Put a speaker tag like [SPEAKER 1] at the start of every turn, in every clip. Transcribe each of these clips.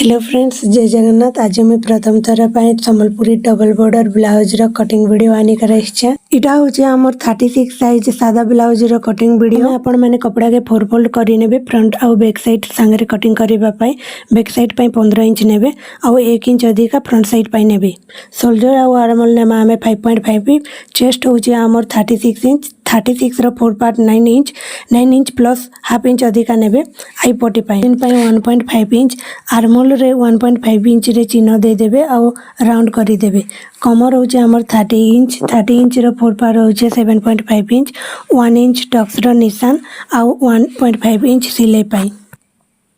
[SPEAKER 1] Hello friends, जय जगन्नाथ। आज मैं प्रथम थर पर सम्बलपुरी डबल बॉर्डर ब्लाउज रो कटिंग वीडियो आनिकर आइछे। इटा होचे हमर 36 साइज सादा ब्लाउज रो कटिंग वीडियो। आपण माने कपड़ा के फोर फोल्ड करि नेबे फ्रंट आ बैक साइड संगे कटिंग करिबा पई। बैक साइड पई 15 इंच नेबे आ 1 इंच अधिका फ्रंट साइड पई नेबे। शोल्डर आ आर्मल नेमा हमें 5.5। चेस्ट होचे हमर 36 इंच। 36 रो 4 part 9 inch plus half inch अधिका नेबे। आई पटी पई 1.5 इंच आर्मल रे 1.5 इंच रे चिन्ह दे देबे आ राउंड करि देबे। कमर होचे हमर 30 इंच रो 4 पार्ट होचे 7.5 इंच 1 इंच टक्स रो निशान आ 1.5 इंच सिलाई पई।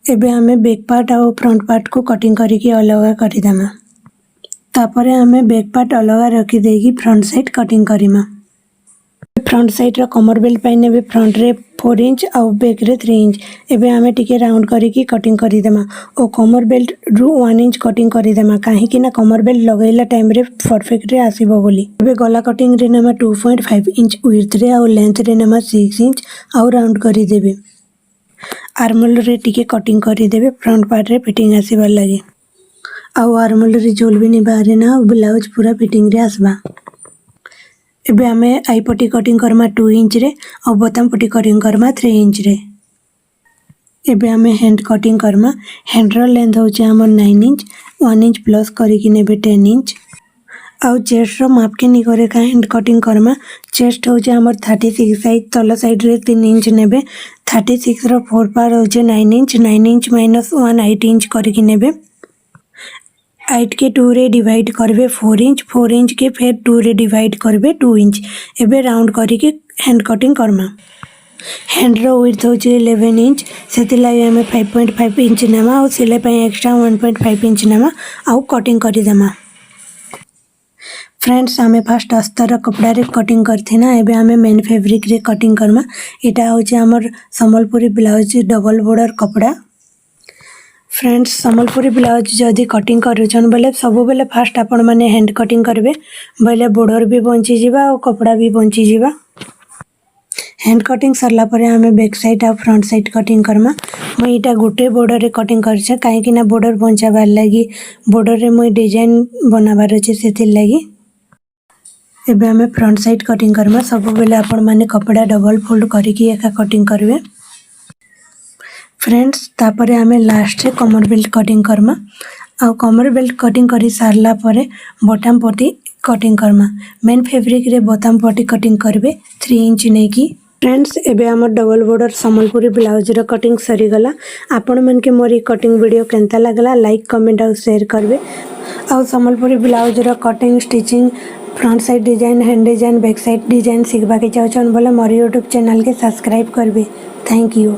[SPEAKER 1] एबे हमें बैक पार्ट आ फ्रंट पार्ट को कटिंग करिके अलग करि देमा। तापरे हमें बैक पार्ट अलग रखि देगी फ्रंट साइड कटिंग करिमा। फ्रंट साइड रो कमर बेल्ट पाई नेबे फ्रंट रे 4 इंच आ बैक रे 3 इंच। एबे हमें टिके राउंड करिकी कटिंग करि देमा ओ कमर बेल्ट रु 1 इंच कटिंग करि देमा काहे कि ना कमर बेल्ट लगैला टाइम रे परफेक्ट रे आसीबो बोली। एबे गला कटिंग रे नेमा 2.5 इंच विड्थ रे आ लेंथ रे नेमा 6 इंच आ राउंड करि देबे। आर्मल रे टिके कटिंग करि देबे फ्रंट पार्ट रे फिटिंग आसीबा लागि आ आर्मल रे झोल भी नि बाहरे ना ब्लाउज पूरा फिटिंग रे आसबा। एबे हमें आई पट्टी कटिंग करमा 2 इंच रे और बटन पट्टी कटिंग करमा 3 इंच रे। एबे हमें हैंड कटिंग करमा। हैंड रो लेंथ होचे हमर 9 इंच 1 इंच प्लस करिकी नेबे 10 इंच आउ चेस्ट रो माप के नि करे का हैंड कटिंग करमा। चेस्ट होचे हमर 36 साइज तल साइड रे 3 इंच नेबे। 36 रो 4 पार होचे 9 इंच माइनस 1 8 इंच करिकी नेबे। 8 के 2 रे डिवाइड करबे 4 इंच के फिर 2 रे डिवाइड करबे 2 इंच। एबे राउंड करिके हैंड कटिंग करमा। हैंड रो विड्थ होचे 11 इंच सेति लागि हमें 5.5 इंच नेमा और सिलाई पई एक्स्ट्रा 1.5 इंच नेमा आउ कटिंग करि देमा। फ्रेंड्स, हमें फर्स्ट अस्तर कपड़ा रे कटिंग करथे ना। एबे हमें मेन फैब्रिक रे कटिंग करमा। एटा होचे हमर सम्बलपुरी ब्लाउज डबल बॉर्डर कपड़ा। फ्रेंड्स, सम्बलपुरी ब्लाउज जदि कटिंग करूछन बोले सब बेले फास्ट आपण माने हैंड कटिंग करबे बोले बॉर्डर भी बंची जीवा और कपड़ा भी बंची जीवा। हैंड कटिंग सरला परे हमें बैक साइड और फ्रंट साइड कटिंग करमा। मैं इटा गोटे बॉर्डर रे कटिंग करछे काहे कि ना बॉर्डर बंचाबार लागि बॉर्डर रे मैं डिजाइन बनाबार अछि सेति लागि। एबे हमें फ्रंट साइड कटिंग करमा। सब बेले आपण माने कपड़ा डबल फोल्ड करिकी एका कटिंग करबे। फ्रेंड्स, तापरे हमें लास्ट रे कमर बेल्ट कटिंग करमा आ कमर बेल्ट कटिंग करी सारला परे बटन पट्टी कटिंग करमा। मेन फैब्रिक रे बटन पट्टी कटिंग करबे 3 इंच नेकी। फ्रेंड्स, एबे हमर डबल बॉर्डर सम्बलपुरी ब्लाउज रो कटिंग सरी गला। आपण मन के मोरी कटिंग वीडियो केनता लागला लाइक कमेंट और शेयर करबे। आ सम्बलपुरी ब्लाउज रो cutting stitching front side design hand design back side design सीखबा के चाहछन बोले मोर यूट्यूब चैनल के सब्सक्राइब करबे। Thank you.